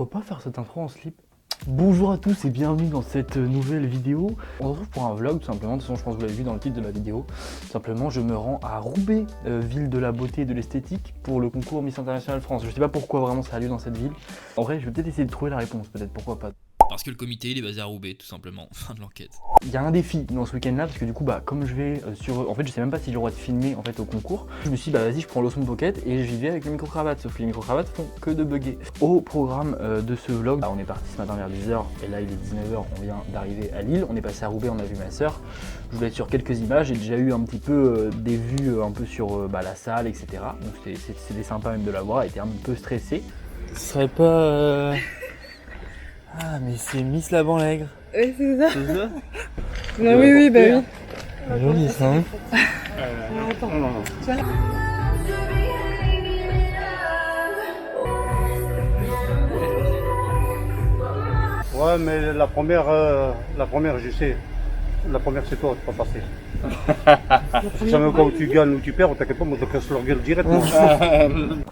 Pourquoi pas faire cette intro en slip? Bonjour à tous et bienvenue dans cette nouvelle vidéo. On se retrouve pour un vlog tout simplement, de toute façon je pense que vous l'avez vu dans le titre de la vidéo. Simplement je me rends à Roubaix, ville de la beauté et de l'esthétique, pour le concours Miss International France. Je sais pas pourquoi vraiment ça a lieu dans cette ville. En vrai je vais peut-être essayer de trouver la réponse, peut-être, pourquoi pas. Parce que le comité il est basé à Roubaix tout simplement, fin de l'enquête. Il y a un défi dans ce week-end là parce que du coup comme je vais sur... En fait je sais même pas si j'ai le droit de filmer en fait au concours. Je me suis dit vas-y je prends l'Osmo Pocket et j'y vais avec le micro-cravate. Sauf que les micro-cravates font que de bugger. Au programme de ce vlog, on est parti ce matin vers 10h et là il est 19h, on vient d'arriver à Lille. On est passé à Roubaix, on a vu ma soeur. Je voulais être sur quelques images, j'ai déjà eu un petit peu des vues un peu sur la salle etc. Donc c'était sympa même de la voir, elle était un peu stressée. Ce serait pas... Ah mais c'est Miss Laban-Lègre. Oui, c'est ça. C'est ça? Non, oui, bah oui. Joli ça. Hein. Ouais, mais la première, je sais. La première, c'est toi, tu vas passer. Si jamais quand tu gagnes ou tu perds, t'inquiète pas, moi je te casse leur gueule directement.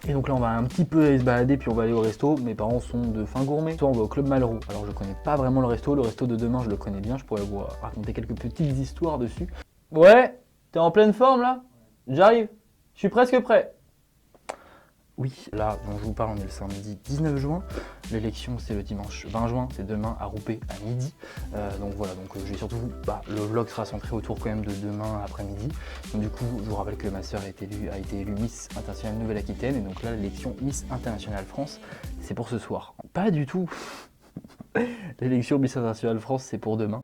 Et donc là, on va un petit peu aller se balader, puis on va aller au resto. Mes parents sont de fin gourmet. Soit on va au Club Malraux. Alors, je connais pas vraiment le resto. Le resto de demain, je le connais bien. Je pourrais vous raconter quelques petites histoires dessus. Ouais, t'es en pleine forme là? J'arrive. Je suis presque prêt. Oui, là dont je vous parle, on est le samedi 19 juin. L'élection, c'est le dimanche 20 juin. C'est demain à Roubaix à midi. Donc voilà, je vais surtout... le vlog sera centré autour quand même de demain après-midi. Donc du coup, je vous rappelle que ma soeur a été élue Miss Internationale Nouvelle-Aquitaine. Et donc là, l'élection Miss Internationale France, c'est pour ce soir. Pas du tout. L'élection Miss Internationale France, c'est pour demain.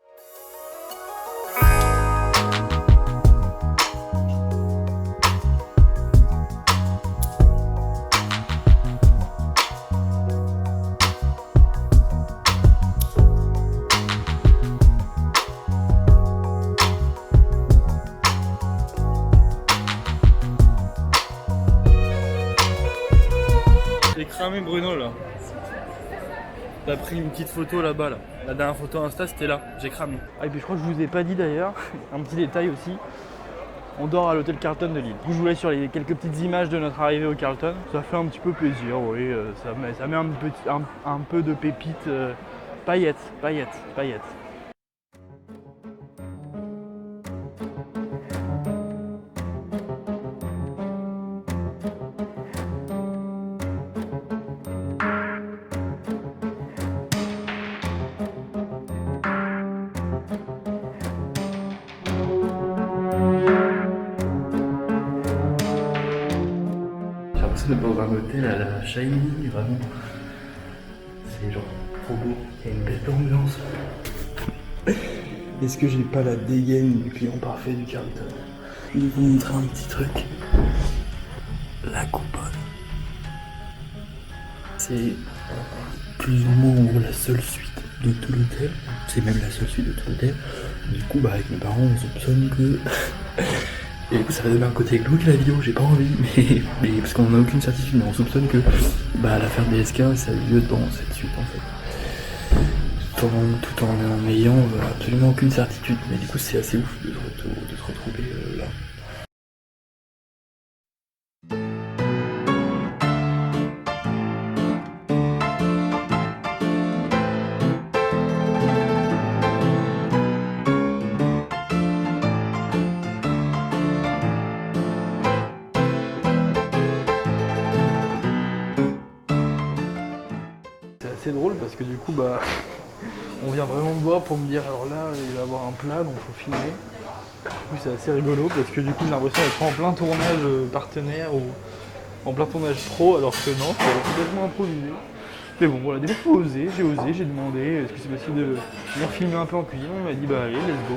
J'ai cramé Bruno là. T'as pris une petite photo là-bas là. La dernière photo Insta c'était là, j'ai cramé. Ah et puis je crois que je vous ai pas dit d'ailleurs, un petit détail aussi. On dort à l'hôtel Carlton de Lille. Je vous laisse sur les quelques petites images de notre arrivée au Carlton. Ça fait un petit peu plaisir, oui. Ça met un peu de pépites. Paillettes. J'ai l'impression d'être dans un hôtel à la Shiny, vraiment. C'est genre trop beau, il y a une belle ambiance. Est-ce que j'ai pas la dégaine du client parfait du Carlton? Je vais vous montrer un petit truc. La coupole. C'est plus ou moins la seule suite de tout l'hôtel. C'est même la seule suite de tout l'hôtel. Du coup, avec mes parents, on soupçonne que... Et du coup ça va donner un côté glauque la vidéo, j'ai pas envie, mais parce qu'on n'a aucune certitude, mais on soupçonne que l'affaire DSK ça a eu lieu dans cette suite en fait. Tout en n'ayant absolument aucune certitude, mais du coup c'est assez ouf de se retrouver là. C'est drôle parce que du coup on vient vraiment me voir pour me dire alors là il va y avoir un plat donc faut filmer. Du coup c'est assez rigolo parce que du coup j'ai l'impression d'être en plein tournage partenaire ou en plein tournage pro alors que non, c'est complètement improvisé. Mais bon voilà, j'ai osé, j'ai demandé est-ce que c'est possible de venir filmer un peu en cuisine, on m'a dit bah allez let's go.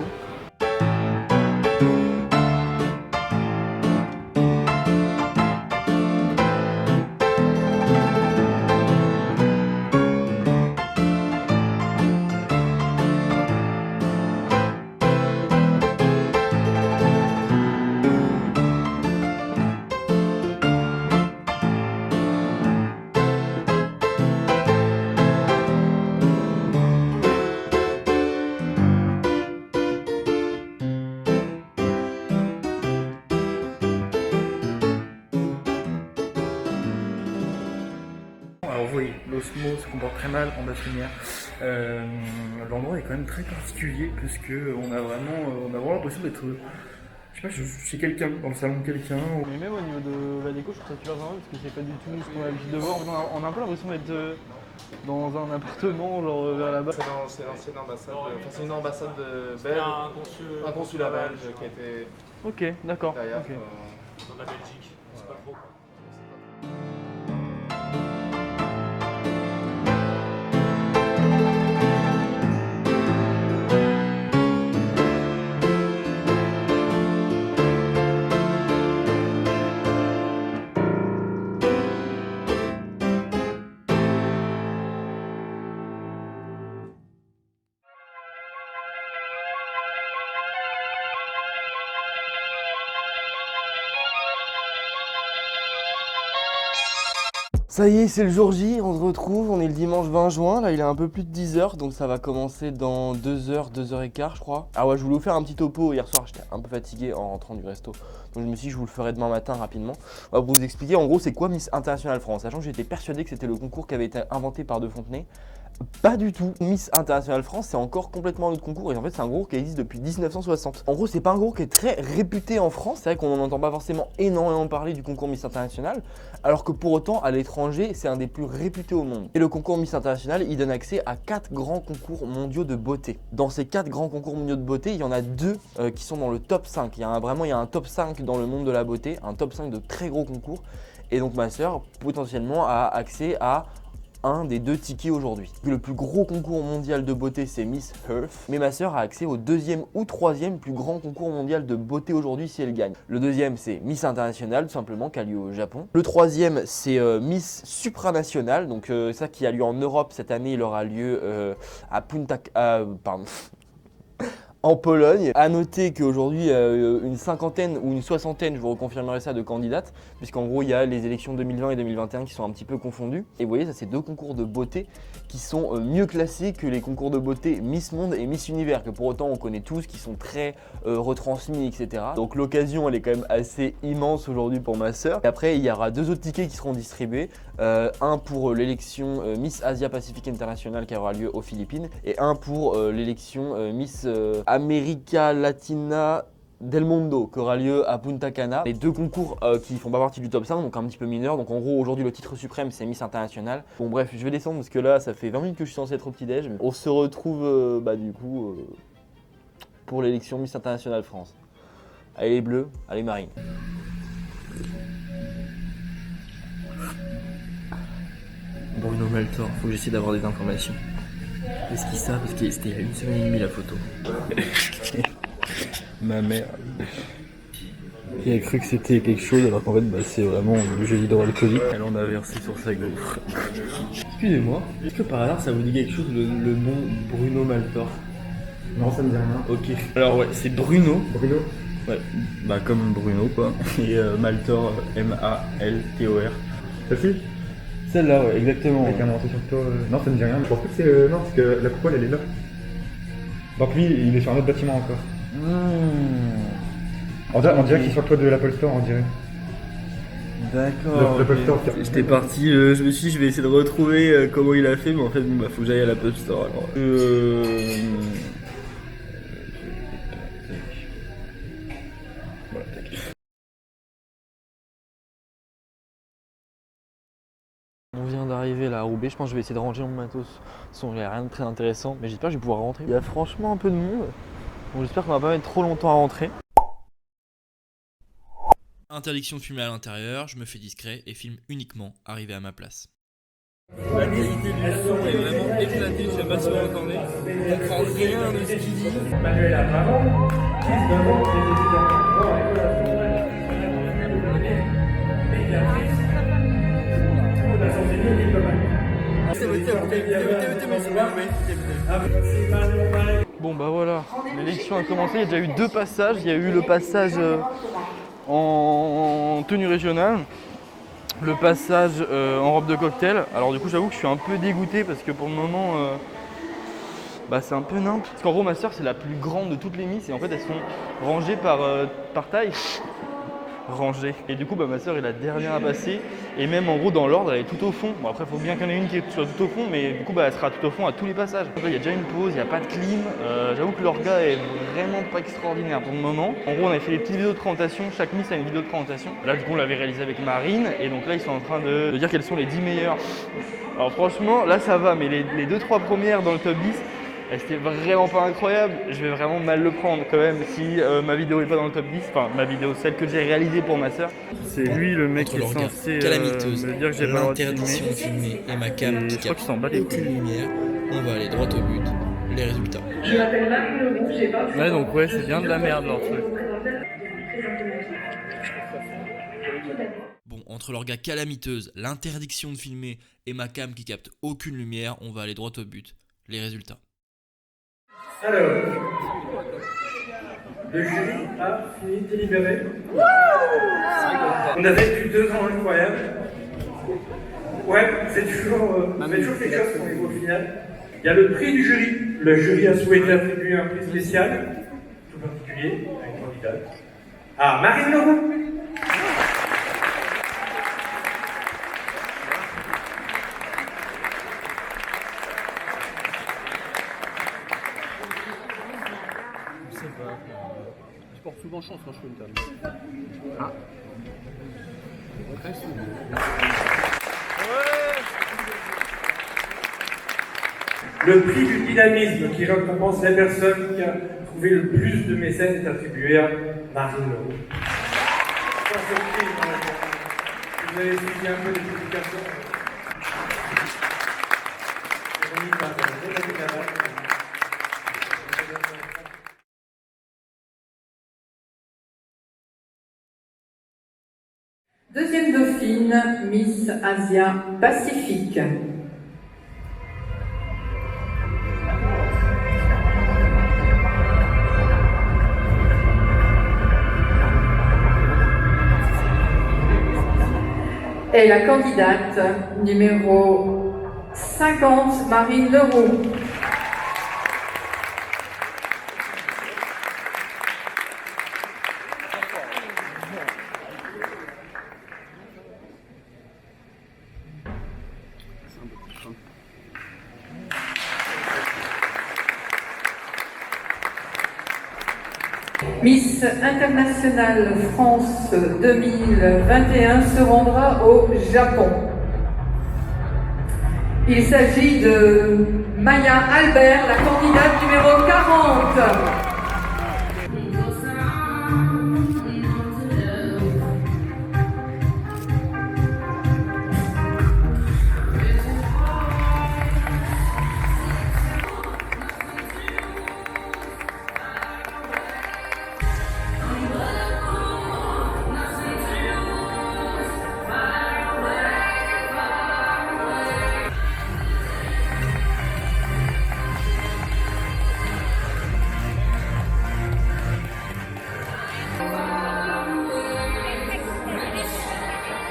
Alors oui, l'osmo se comporte très mal en basse-lumière. L'endroit est quand même très particulier parce que on a vraiment l'impression d'être, je sais pas, chez quelqu'un, dans le salon de quelqu'un. Mais même au niveau de la déco, je trouve ça super sympa parce que c'est pas du tout ce qu'on a l'habitude de voir. On a un peu l'impression d'être dans un appartement, genre vers là-bas. C'est l'ancienne ambassade, c'est une ambassade belge, un consulat belge qui a été Ok, d'accord. derrière. Ok. Dans la Belgique, je sais pas trop. Ça y est, c'est le jour J, on se retrouve, on est le dimanche 20 juin, là il est un peu plus de 10h, donc ça va commencer dans 2h, 2h15 je crois. Ah ouais, je voulais vous faire un petit topo, hier soir j'étais un peu fatigué en rentrant du resto, donc je me suis dit je vous le ferai demain matin rapidement. On va vous expliquer en gros c'est quoi Miss International France, sachant que j'étais persuadé que c'était le concours qui avait été inventé par De Fontenay. Pas du tout. Miss International France, c'est encore complètement un autre concours et en fait c'est un concours qui existe depuis 1960. En gros c'est pas un concours qui est très réputé en France, c'est vrai qu'on n'en entend pas forcément énormément parler du concours Miss International, alors que pour autant à l'étranger c'est un des plus réputés au monde. Et le concours Miss International il donne accès à 4 grands concours mondiaux de beauté. Dans ces 4 grands concours mondiaux de beauté, il y en a 2 qui sont dans le top 5. Il y a un top 5 dans le monde de la beauté, un top 5 de très gros concours. Et donc ma soeur potentiellement a accès à un des 2 tickets aujourd'hui. Le plus gros concours mondial de beauté c'est Miss Earth, mais ma soeur a accès au 2e ou 3e plus grand concours mondial de beauté aujourd'hui si elle gagne. Le 2e c'est Miss International tout simplement qui a lieu au Japon. Le 3e c'est Miss Supranational, donc ça qui a lieu en Europe cette année, il aura lieu à en Pologne. A noter qu'aujourd'hui, une cinquantaine ou une soixantaine, je vous reconfirmerai ça, de candidates, puisqu'en gros, il y a les élections 2020 et 2021 qui sont un petit peu confondues. Et vous voyez, ça, c'est 2 concours de beauté qui sont mieux classés que les concours de beauté Miss Monde et Miss Univers, que pour autant, on connaît tous, qui sont très retransmis, etc. Donc l'occasion, elle est quand même assez immense aujourd'hui pour ma sœur. Et après, il y aura 2 autres tickets qui seront distribués. Un pour l'élection Miss Asia Pacific International qui aura lieu aux Philippines, et un pour l'élection Miss America Latina del Mundo qui aura lieu à Punta Cana. Les 2 concours qui font pas partie du top 5, donc un petit peu mineurs. Donc en gros aujourd'hui le titre suprême c'est Miss International. Bon bref, je vais descendre parce que là ça fait 20 minutes que je suis censé être au petit-déj. On se retrouve du coup pour l'élection Miss International France. Allez les bleus, allez Marine. Bruno Maltor, faut que j'essaie d'avoir des informations. Est-ce qu'ils savent? Parce que c'était il y a 1 semaine et demie la photo. Ma mère qui a cru que c'était quelque chose alors qu'en fait c'est vraiment du gel hydroalcoolique. Elle en a versé sur sa gaufre. Excusez-moi, est-ce que par hasard ça vous dit quelque chose le nom Bruno Maltor? Non, ça me dit rien. Ok. Alors ouais, c'est Bruno. Bruno? Ouais, bah comme Bruno quoi. Et Maltor, M-A-L-T-O-R. Celle-ci? Celle-là, ouais, exactement. Avec un manteau sur le dos. Non, ça me dit rien. Je pense pas que c'est. Non, parce que la coupole elle est là. Donc lui, il est sur un autre bâtiment encore. On dirait qu'il est sur le toit de l'Apple Store, on dirait. D'accord. L'Apple Store. J'étais parti, je me suis dit je vais essayer de retrouver comment il a fait, mais en fait faut que j'aille à l'Apple Store alors. Voilà, tac. On vient d'arriver là à Roubaix, je pense que je vais essayer de ranger mon matos. De toute façon, il n'y a rien de très intéressant, mais j'espère que je vais pouvoir rentrer. Il y a franchement un peu de monde, donc j'espère qu'on va pas mettre trop longtemps à rentrer. Interdiction de filmer à l'intérieur, je me fais discret et filme uniquement arrivé à ma place. La qualité du son est vraiment éclatée, je sais pas si vous entendez. On comprend rien de ce qu'il dit. Manuel à maman. Bon bah voilà, l'élection a commencé, il y a déjà eu 2 passages. Il y a eu le passage en tenue régionale, le passage en robe de cocktail. Alors du coup j'avoue que je suis un peu dégoûté parce que pour le moment c'est un peu nimp. Parce qu'en gros ma soeur c'est la plus grande de toutes les Miss et en fait elles sont rangées par taille. rangées. Et du coup, ma soeur est la dernière à passer. Et même en gros, dans l'ordre, elle est tout au fond. Bon, après, il faut bien qu'il y en ait une qui soit tout au fond, mais du coup, elle sera tout au fond à tous les passages. Donc là, il y a déjà une pause, il n'y a pas de clim. J'avoue que l'orga est vraiment pas extraordinaire pour le moment. En gros, on avait fait des petites vidéos de présentation. Chaque Miss a une vidéo de présentation. Là, du coup, on l'avait réalisé avec Marine. Et donc là, ils sont en train de dire quelles sont les 10 meilleures. Alors franchement, là, ça va. Mais les 2-3 premières dans le top 10, c'était vraiment pas incroyable. Je vais vraiment mal le prendre quand même si ma vidéo est pas dans le top 10. Enfin, ma vidéo, celle que j'ai réalisée pour ma soeur. C'est lui le mec qui est censé me dire que j'ai pas le droit de l'interdiction de filmer. filmer et ma cam qui capte s'en bat les aucune lumière, on va aller droit au but. Les résultats. Je m'appelle Marine Leroux, j'ai 28 ans. Ouais, donc ouais, c'est bien de la merde leur truc. Bon, entre l'orga calamiteuse, l'interdiction de filmer et ma cam qui capte aucune lumière, on va aller droit au but. Les résultats. Alors, le jury a fini de délibérer. On a vécu 2 ans incroyables. Ouais, c'est toujours quelque chose qu'on est au final. Il y a le prix du jury. Le jury a souhaité attribuer un prix spécial, tout particulier, à une candidate. Ah, Marine Leroux. Je porte souvent chance quand je fais une table. Ah. Le prix du dynamisme qui récompense la personne qui a trouvé le plus de mécènes est attribué à Marine Leroux. Sans surprise, vous avez suivi un peu les publications. Deuxième dauphine, Miss Asia Pacifique. Et la candidate numéro 50, Marine Leroux. Miss Internationale France 2021 se rendra au Japon. Il s'agit de Maya Albert, la candidate numéro 40.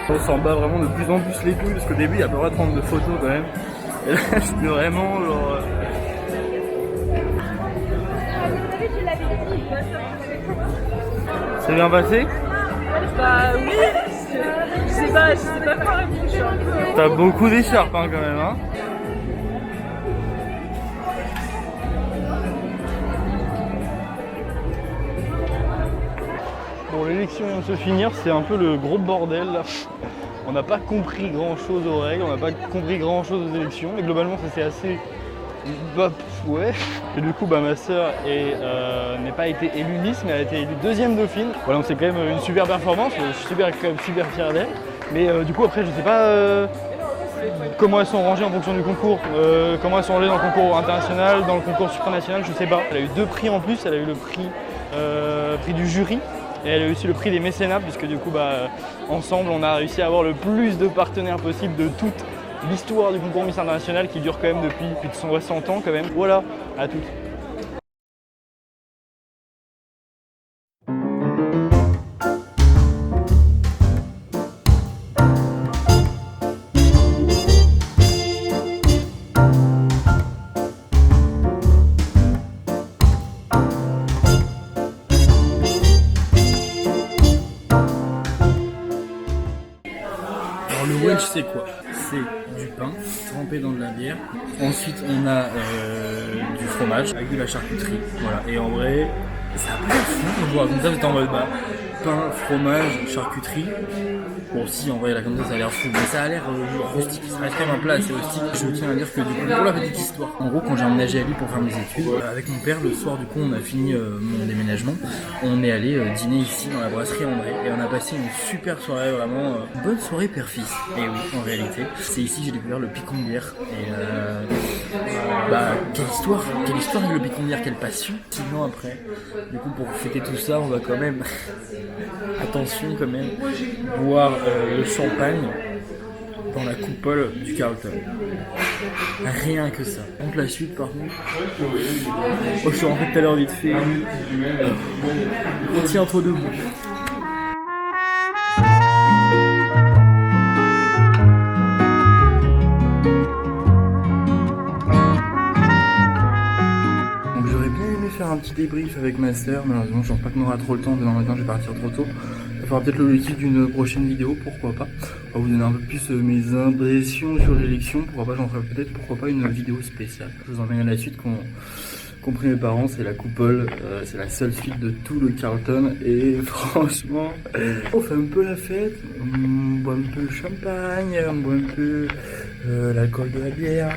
On s'en bat vraiment de plus en plus les couilles parce qu'au début il y a pas le droit de prendre de photos quand même. Et là c'était vraiment genre. C'est bien passé? Bah oui, je sais pas quoi répondre, je suis un peu... T'as beaucoup d'écharpes hein, quand même hein. Bon, l'élection vient de se finir, c'est un peu le gros bordel là. On n'a pas compris grand chose aux règles, on n'a pas compris grand chose aux élections, mais globalement ça s'est assez... Bah ouais. Et du coup ma soeur n'est pas été élue Miss, mais elle a été élue deuxième dauphine. Voilà, donc c'est quand même une super performance, je suis quand même super fier d'elle. Mais du coup après je sais pas comment elles sont rangées en fonction du concours, comment elles sont rangées dans le concours international, dans le concours supranational, je sais pas. Elle a eu 2 prix en plus, elle a eu le prix du jury. Et elle a eu aussi le prix des mécénats, puisque du coup, ensemble, on a réussi à avoir le plus de partenaires possible de toute l'histoire du concours Miss International qui dure quand même depuis plus de 160 ans quand même. Voilà, à toutes. c'est quoi? C'est du pain trempé dans de la bière. Ensuite, on a du fromage avec de la charcuterie. Voilà. Et en vrai, c'est un peu fou. Je vous raconte ça, j'étais en mode pain, fromage, charcuterie. Bon, si, en vrai, là, comme ça a l'air fou. Mais ça a l'air rustique. Ça reste quand même un plat assez rustique. Je tiens à dire que, du coup, pour la petite histoire, en gros, quand j'ai emménagé à Lille pour faire mes études, avec mon père, le soir, du coup, on a fini mon déménagement. On est allé dîner ici, dans la brasserie André. Et on a passé une super soirée, vraiment. Bonne soirée père-fils. Et oui, en réalité. C'est ici que j'ai découvert le picon de bière. Et quelle histoire avec le picon de bière, quelle passion. 6 ans après. Du coup, pour fêter tout ça, on va quand même, attention quand même, boire le champagne dans la coupole du Carlton. Rien que ça. Donc la suite, par contre, je suis rentré tout à l'heure vite fait. Tiens-toi debout. Faire un petit débrief avec ma sœur, malheureusement je pense pas qu'on aura trop le temps, demain matin je vais partir trop tôt. Ça fera peut-être l'objectif d'une prochaine vidéo, pourquoi pas. On va vous donner un peu plus mes impressions sur l'élection, pourquoi pas, j'en ferai peut-être, pourquoi pas une vidéo spéciale. Je vous emmène à la suite compris mes parents, c'est la coupole, c'est la seule suite de tout le Carlton et franchement, on fait un peu la fête, on boit un peu le champagne, on boit un peu l'alcool de la bière.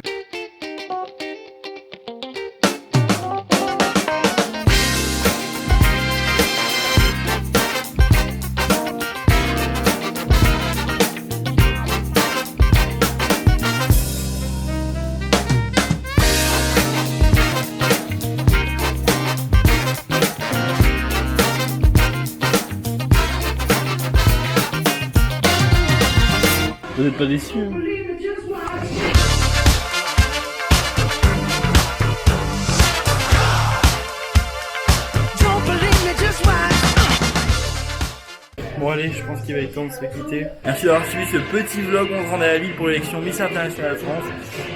Vous n'êtes pas déçus hein? Bon allez, je pense qu'il va être temps de se quitter. Merci d'avoir suivi ce petit vlog. On se rend à Lille pour l'élection Miss International France.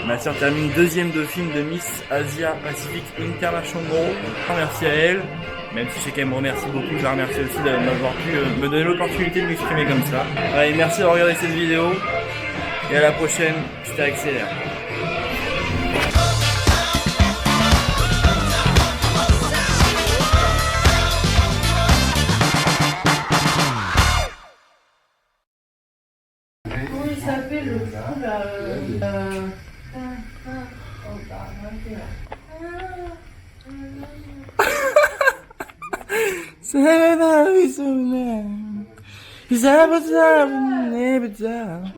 Ma sœur termine 2e dauphine de Miss Asia Pacific International. Merci à elle. Même si je sais qu'elle me remercie beaucoup, je la remercie aussi de m'avoir pu me donner l'opportunité de m'exprimer comme ça. Allez, merci d'avoir regardé cette vidéo. Et à la prochaine, c'était Accélère. Comment il s'appelle le fou là C'est